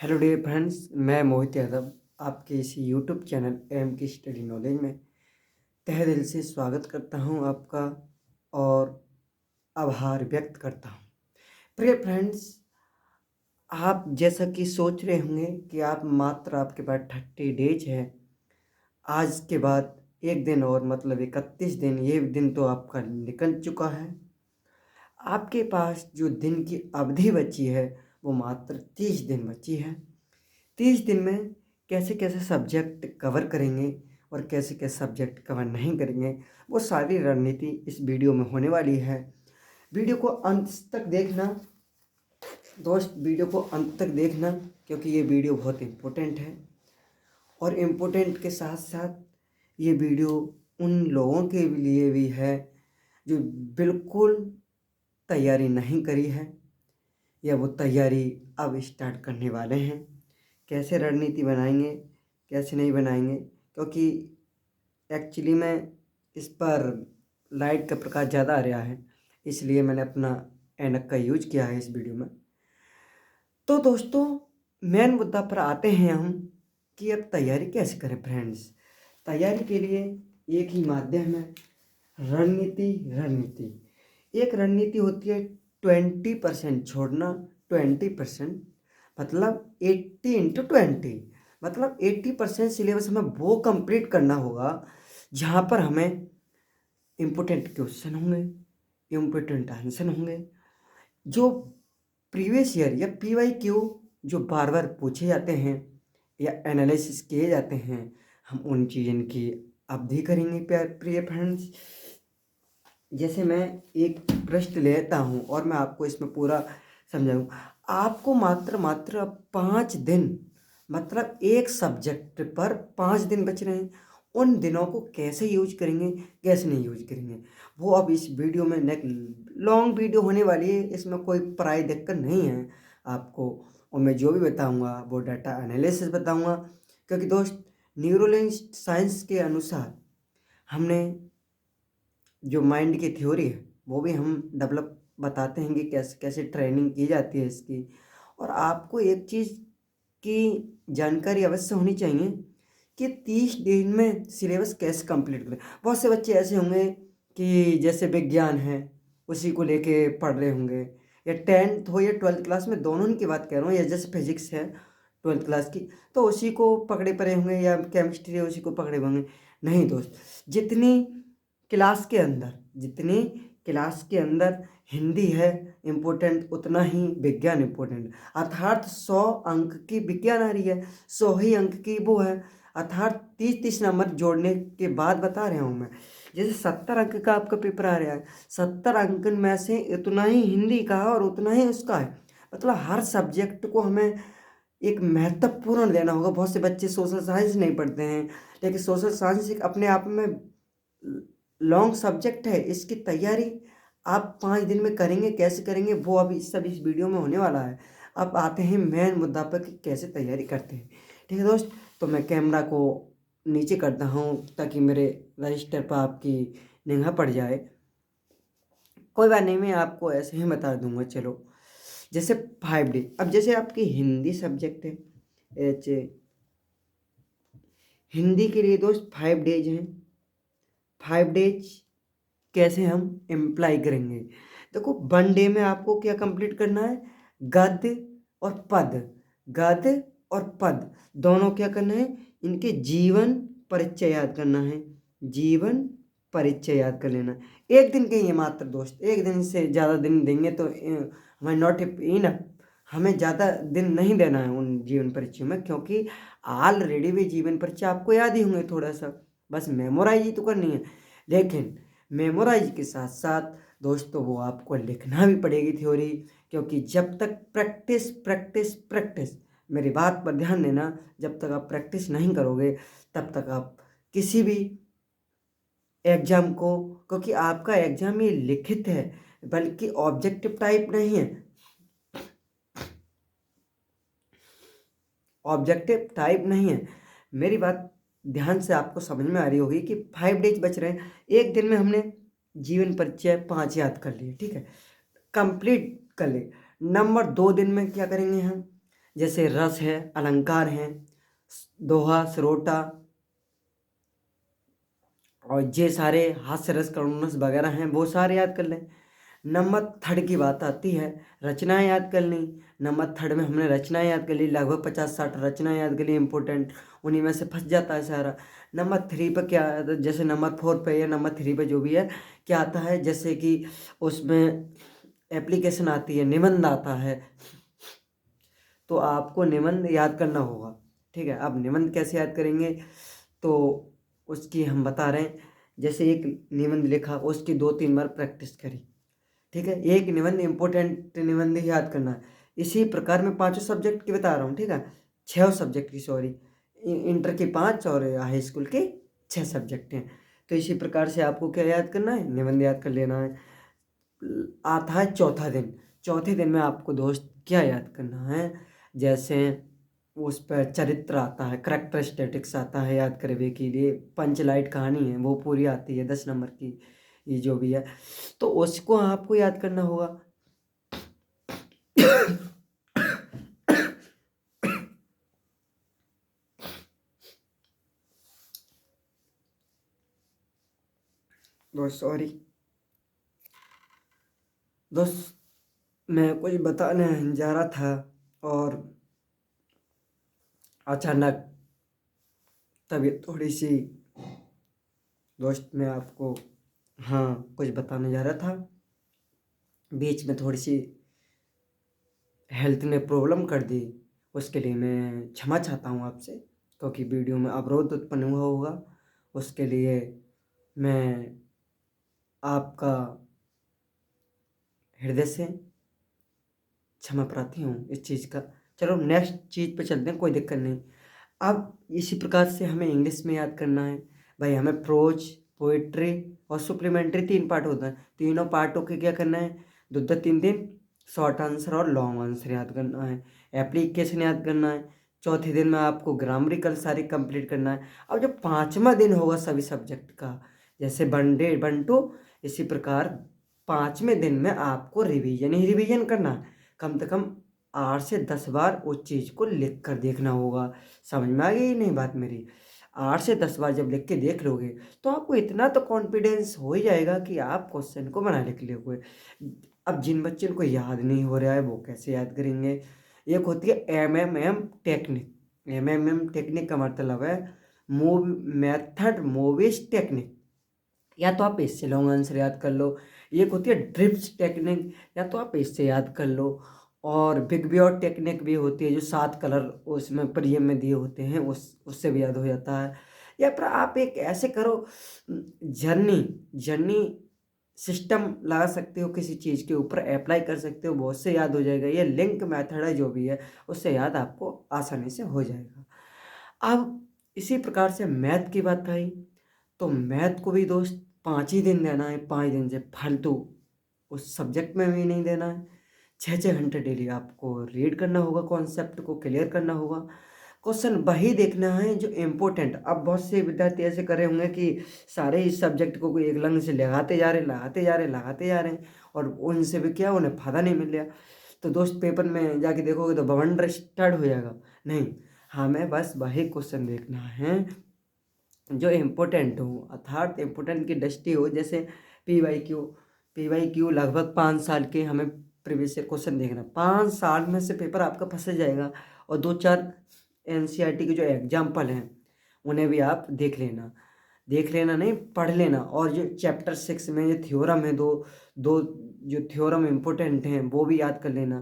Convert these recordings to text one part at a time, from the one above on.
Hello dear friends, मैं मोहित यादव आपके इस यूट्यूब चैनल एम की स्टडी नॉलेज में तहे दिल से स्वागत करता हूं आपका और आभार व्यक्त करता हूं। प्रिय फ्रेंड्स, आप जैसा कि सोच रहे होंगे कि आप मात्र आपके पास 30 डेज है। आज के बाद एक दिन और मतलब 31 दिन, ये दिन तो आपका निकल चुका है। आपके पास जो दिन की अवधि बची है वो मात्र 30 दिन बची है। 30 दिन में कैसे कैसे सब्जेक्ट कवर करेंगे और कैसे कैसे सब्जेक्ट कवर नहीं करेंगे, वो सारी रणनीति इस वीडियो में होने वाली है। वीडियो को अंत तक देखना दोस्त, वीडियो को अंत तक देखना, क्योंकि ये वीडियो बहुत इम्पोर्टेंट है। और इम्पोर्टेंट के साथ साथ ये वीडियो उन लोगों के लिए भी है जो बिल्कुल तैयारी नहीं करी है या वो तैयारी अब स्टार्ट करने वाले हैं। कैसे रणनीति बनाएंगे, कैसे नहीं बनाएंगे, क्योंकि एक्चुअली में इस पर लाइट का प्रकाश ज़्यादा आ रहा है, इसलिए मैंने अपना ऐनक का यूज किया है इस वीडियो में। तो दोस्तों, मेन मुद्दा पर आते हैं हम कि अब तैयारी कैसे करें। फ्रेंड्स, तैयारी के लिए एक ही माध्यम है, रणनीति। रणनीति एक रणनीति होती है 20% छोड़ना, 20%, मतलब 80x20, मतलब 80% सिलेबस हमें वो कंप्लीट करना होगा जहाँ पर हमें इम्पोर्टेंट क्वेश्चन होंगे, इम्पोर्टेंट आंसर होंगे, जो प्रीवियस ईयर या PYQ जो बार बार पूछे जाते हैं या एनालिसिस किए जाते हैं, हम उन चीज़ों की अवधि करेंगे। प्रिय फ्रेंड्स, जैसे मैं एक प्रश्न लेता हूँ और मैं आपको इसमें पूरा समझाऊँ। आपको मात्र मात्र 5 दिन, मतलब एक सब्जेक्ट पर 5 दिन बच रहे हैं। उन दिनों को कैसे यूज करेंगे, कैसे नहीं यूज करेंगे, वो अब इस वीडियो में नेक्स्ट लॉन्ग वीडियो होने वाली है। इसमें कोई पढ़ाई दिक्कत नहीं है आपको, और मैं जो भी बताऊँगा वो डाटा एनालिसिस बताऊँगा, क्योंकि दोस्त न्यूरोलिंग्विस्टिक साइंस के अनुसार हमने जो माइंड की थ्योरी है वो भी हम डेवलप बताते हैं कि कैसे कैसे ट्रेनिंग की जाती है इसकी। और आपको एक चीज़ की जानकारी अवश्य होनी चाहिए कि 30 दिन में सिलेबस कैसे कंप्लीट करें। बहुत से बच्चे ऐसे होंगे कि जैसे विज्ञान है उसी को लेके पढ़ रहे होंगे, या 10th हो या 12th क्लास में, दोनों की बात कर रहा हूँ, या जैसे फिजिक्स है 12th क्लास की, तो उसी को पकड़े पड़े होंगे, या केमिस्ट्री है उसी को पकड़े होंगे। नहीं दोस्त, जितनी क्लास के अंदर जितनी क्लास के अंदर हिंदी है इम्पोर्टेंट, उतना ही विज्ञान इम्पोर्टेंट। अर्थात 100 अंक की विज्ञान आ रही है, 100 ही अंक की वो है, अर्थात 30-30 नंबर जोड़ने के बाद बता रहा हूँ मैं। जैसे 70 अंक का आपका पेपर आ रहा है, 70 अंक में से इतना ही हिंदी का है और उतना ही उसका है। मतलब हर सब्जेक्ट को हमें एक महत्वपूर्ण देना होगा। बहुत से बच्चे सोशल साइंस नहीं पढ़ते हैं, लेकिन सोशल साइंस एक अपने आप में लॉन्ग सब्जेक्ट है। इसकी तैयारी आप 5 दिन में करेंगे, कैसे करेंगे वो अभी सब इस वीडियो में होने वाला है। अब आते हैं मेन मुद्दा पर कि कैसे तैयारी करते हैं। ठीक है दोस्त, तो मैं कैमरा को नीचे करता हूँ ताकि मेरे रजिस्टर पर आपकी निगाह पड़ जाए। कोई बात नहीं, मैं आपको ऐसे ही बता दूंगा। चलो, जैसे 5 डे, अब जैसे आपकी हिंदी सब्जेक्ट है, एच हिंदी के लिए दोस्त 5 डेज हैं। 5 डेज कैसे हम इम्प्लाई करेंगे? देखो, 1 डे में आपको क्या कंप्लीट करना है? गद्य और पद, गद्य और पद दोनों क्या करना है? इनके जीवन परिचय याद करना है, जीवन परिचय याद कर लेना है। एक दिन के ही है मात्र दोस्त, एक दिन से ज़्यादा दिन देंगे तो हमें नॉट इनफ, हमें ज़्यादा दिन नहीं देना है उन जीवन परिचय में, क्योंकि ऑलरेडी भी जीवन परिचय आपको याद ही होंगे थोड़ा सा, बस मेमोराइज ही तो करनी है। लेकिन मेमोराइज के साथ साथ दोस्तों वो आपको लिखना भी पड़ेगी थ्योरी, क्योंकि जब तक प्रैक्टिस प्रैक्टिस प्रैक्टिस, मेरी बात पर ध्यान देना, जब तक आप प्रैक्टिस नहीं करोगे तब तक आप किसी भी एग्जाम को, क्योंकि आपका एग्जाम ये लिखित है बल्कि ऑब्जेक्टिव टाइप नहीं है, ऑब्जेक्टिव टाइप नहीं है। मेरी बात ध्यान से आपको समझ में आ रही होगी कि 5 डेज बच रहे हैं। एक दिन में हमने जीवन परिचय 5 याद कर लिए, ठीक है, कंप्लीट कर लिए। नंबर 2 दिन में क्या करेंगे हम? जैसे रस है, अलंकार हैं, दोहा, सरोटा और ये सारे हास्य रस, करुण रस वगैरह हैं, वो सारे याद कर लें। नंबर थर्ड की बात आती है रचनाएं याद करनी। नंबर थर्ड में हमने रचनाएं याद कर ली, लगभग 50-60 रचनाएं याद कर ली इंपॉर्टेंट, उन्हीं में से फंस जाता है सारा। नंबर थ्री पर क्या आता है, जैसे नंबर फोर पे या नंबर थ्री पे जो भी है क्या आता है, जैसे कि उसमें एप्लीकेशन आती है, निबंध आता है, तो आपको निबंध याद करना होगा। ठीक है, अब निबंध कैसे याद करेंगे, तो उसकी हम बता रहे हैं। जैसे एक निबंध लिखा, उसकी 2-3 बार प्रैक्टिस करी। ठीक है, एक निबंध इंपॉर्टेंट निबंध ही याद करना है। इसी प्रकार मैं 5 सब्जेक्ट की बता रहा हूँ। ठीक है, 6 सब्जेक्ट की, सॉरी, इंटर के 5 और हाई स्कूल के 6 सब्जेक्ट हैं। तो इसी प्रकार से आपको क्या याद करना है, निबंध याद कर लेना है। आता है चौथा दिन। चौथे दिन में आपको दोस्त क्या याद करना है, जैसे उस पर चरित्र आता है, करेक्टरिस्टिक्स आता है याद करने के लिए, पंचलाइट कहानी है वो पूरी आती है 10 नंबर की, ये जो भी है, तो उसको आपको याद करना होगा। दोस्त सॉरी दोस्त, मैं कुछ बताने जा रहा था और अचानक तबीयत थोड़ी सी, दोस्त मैं आपको, हाँ, कुछ बताने जा रहा था, बीच में थोड़ी सी हेल्थ ने प्रॉब्लम कर दी, उसके लिए मैं क्षमा चाहता हूँ आपसे, क्योंकि वीडियो में अवरोध उत्पन्न हुआ होगा, उसके लिए मैं आपका हृदय से क्षमा प्रार्थी हूँ इस चीज़ का। चलो नेक्स्ट चीज़ पे चलते हैं, कोई दिक्कत नहीं। अब इसी प्रकार से हमें इंग्लिश में याद करना है भाई, हमें प्रोज, पोइट्री और सप्लीमेंट्री 3 पार्ट होता है, तीनों पार्टों के क्या करना है, 2-3 दिन शॉर्ट आंसर और लॉन्ग आंसर याद करना है, एप्लीकेशन याद करना है। चौथे दिन में आपको ग्रामरिकल सारी कंप्लीट करना है। अब जो 5वां दिन होगा सभी सब्जेक्ट का, जैसे वन डे 1 2, इसी प्रकार 5वें दिन में आपको रिवीजन ही रिवीजन करना है। कम से कम 8 से 10 बार उस चीज़ को लिख कर देखना होगा। समझ में आ गई नहीं बात मेरी? 8 से 10 बार जब लिख के देख लोगे तो आपको इतना तो कॉन्फिडेंस हो ही जाएगा कि आप क्वेश्चन को बना लिख लोगे। अब जिन बच्चों को याद नहीं हो रहा है वो कैसे याद करेंगे? एक होती है एमएमएम टेक्निक। एमएमएम टेक्निक का मतलब है मूव मेथड मूविज टेक्निक, या तो आप इससे लॉन्ग आंसर याद कर लो। एक होती है ड्रिप्स टेक्निक, या तो आप इससे याद कर लो। और बिग बियॉट टेक्निक भी होती है, जो 7 कलर उसमें परियम में दिए होते हैं, उससे भी याद हो जाता है। या फिर आप एक ऐसे करो, जर्नी जर्नी सिस्टम लगा सकते हो, किसी चीज़ के ऊपर अप्लाई कर सकते हो, बहुत से याद हो जाएगा। ये लिंक मेथड है जो भी है, उससे याद आपको आसानी से हो जाएगा। अब इसी प्रकार से मैथ की बात आई, तो मैथ को भी दोस्त 5 ही दिन देना है, 5 दिन से फालतू उस सब्जेक्ट में भी नहीं देना है। 6-6 घंटे डेली आपको रीड करना होगा, कॉन्सेप्ट को क्लियर करना होगा, क्वेश्चन वही देखना है जो इम्पोर्टेंट। अब बहुत से विद्यार्थी ऐसे करे होंगे कि सारे इस सब्जेक्ट को कोई एक लंग से लगाते जा रहे लगाते जा रहे हैं, और उनसे भी क्या, उन्हें फ़ायदा नहीं मिल रहा। तो दोस्त पेपर में जाके देखोगे तो बवंडर स्टार्ट हो जाएगा। नहीं, हमें बस वही क्वेश्चन देखना है जो इम्पोर्टेंट हो, अर्थात इम्पोर्टेंट की दृष्टि हो। जैसे पी वाई क्यू लगभग 5 साल के हमें प्रीवियस ईयर क्वेश्चन देखना, 5 साल में से पेपर आपका फंस जाएगा। और 2-4 एनसीईआरटी के जो एग्जाम्पल हैं उन्हें भी आप देख लेना नहीं, पढ़ लेना। और जो चैप्टर 6 में ये थ्योरम है, दो दो जो थ्योरम इम्पोर्टेंट हैं वो भी याद कर लेना।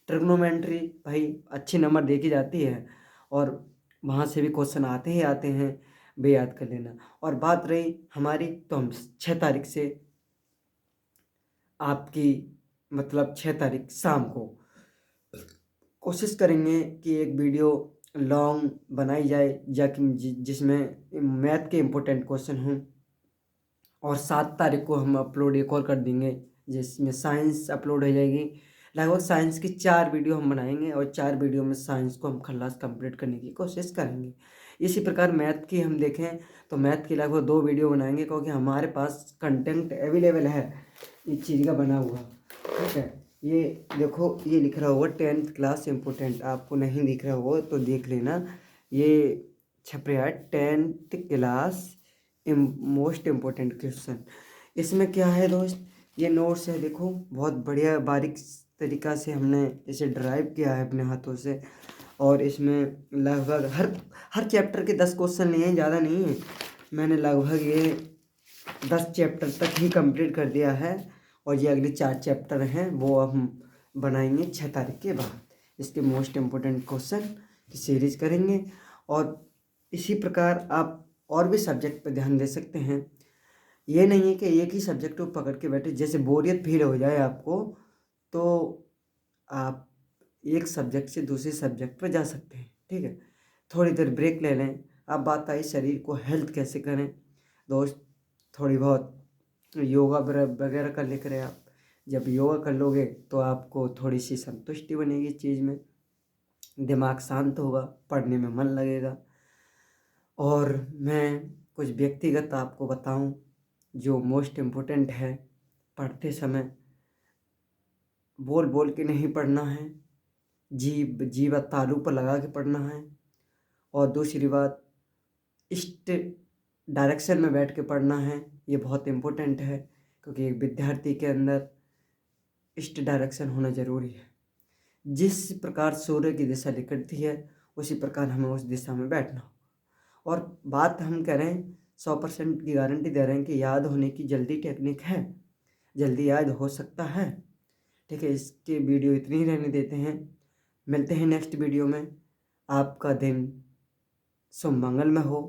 ट्रिग्नोमेट्री भाई अच्छे नंबर देखी जाती है, और वहाँ से भी क्वेश्चन आते ही आते हैं, वे याद कर लेना। और बात रही हमारी, तो हम 6 तारीख से आपकी, मतलब 6 तारीख शाम को कोशिश करेंगे कि एक वीडियो लॉन्ग बनाई जाए, जिसमें मैथ के इम्पोर्टेंट क्वेश्चन हों। और 7 तारीख को हम अपलोड एक और कर देंगे, जिसमें साइंस अपलोड हो जाएगी। लगभग साइंस की 4 वीडियो हम बनाएंगे, और 4 वीडियो में साइंस को हम खल्लास कंप्लीट करने की कोशिश करेंगे। इसी प्रकार मैथ की हम देखें तो मैथ की लगभग 2 वीडियो बनाएंगे, क्योंकि हमारे पास कंटेंट अवेलेबल है इस चीज़ का बना हुआ। ठीक है, ये देखो, ये लिख रहा होगा 10th क्लास इम्पोर्टेंट, आपको नहीं दिख रहा हो तो देख लेना। ये छप रहा है 10th class most important question. इसमें क्या है दोस्त, ये नोट्स है, देखो बहुत बढ़िया बारीक तरीक़ा से हमने इसे ड्राइव किया है अपने हाथों से। और इसमें लगभग हर हर चैप्टर के 10 क्वेश्चन लिए हैं, ज़्यादा नहीं है। मैंने लगभग ये 10 चैप्टर तक ही कंप्लीट कर दिया है, और ये अगले 4 चैप्टर हैं वो अब हम बनाएंगे 6 तारीख के बाद। इसके मोस्ट इम्पोर्टेंट क्वेश्चन की सीरीज करेंगे। और इसी प्रकार आप और भी सब्जेक्ट पर ध्यान दे सकते हैं। ये नहीं है कि एक ही सब्जेक्ट को पकड़ के बैठे, जैसे बोरियत फील हो जाए आपको तो आप एक सब्जेक्ट से दूसरे सब्जेक्ट पर जा सकते हैं, ठीक है। थोड़ी देर ब्रेक ले लें। अब बात आई शरीर को हेल्थ कैसे करें दोस्त, थोड़ी बहुत योगा वगैरह कर ले करें आप। जब योगा कर लोगे तो आपको थोड़ी सी संतुष्टि बनेगी इस चीज़ में, दिमाग शांत होगा, पढ़ने में मन लगेगा। और मैं कुछ व्यक्तिगत आपको बताऊं जो मोस्ट इम्पोर्टेंट है। पढ़ते समय बोल बोल के नहीं पढ़ना है, जीभ तालू पर लगा के पढ़ना है। और दूसरी बात, इष्ट डायरेक्शन में बैठ के पढ़ना है। ये बहुत इम्पोर्टेंट है, क्योंकि एक विद्यार्थी के अंदर इष्ट डायरेक्शन होना ज़रूरी है। जिस प्रकार सूर्य की दिशा निकलती है उसी प्रकार हमें उस दिशा में बैठना हो। और बात हम कह रहे हैं 100% की गारंटी दे रहे हैं कि याद होने की जल्दी टेक्निक है, जल्दी याद हो सकता है, ठीक है। इसके वीडियो इतनी ही रहने देते हैं, मिलते हैं नेक्स्ट वीडियो में। आपका दिन शुभ मंगल में हो।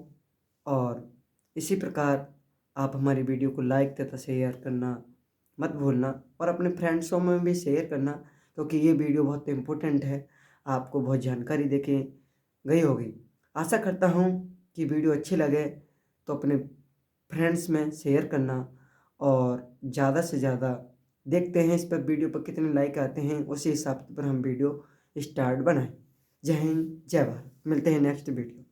और इसी प्रकार आप हमारी वीडियो को लाइक तथा शेयर करना मत भूलना, और अपने फ्रेंड्सों में भी शेयर करना, क्योंकि ये वीडियो बहुत इम्पोर्टेंट है, आपको बहुत जानकारी देके गई होगी। आशा करता हूँ कि वीडियो अच्छी लगे तो अपने फ्रेंड्स में शेयर करना, और ज़्यादा से ज़्यादा देखते हैं इस पर वीडियो पर कितने लाइक आते हैं, उसी हिसाब पर हम वीडियो स्टार्ट बनाएं। जय हिंद, जय भारत। मिलते हैं नेक्स्ट वीडियो।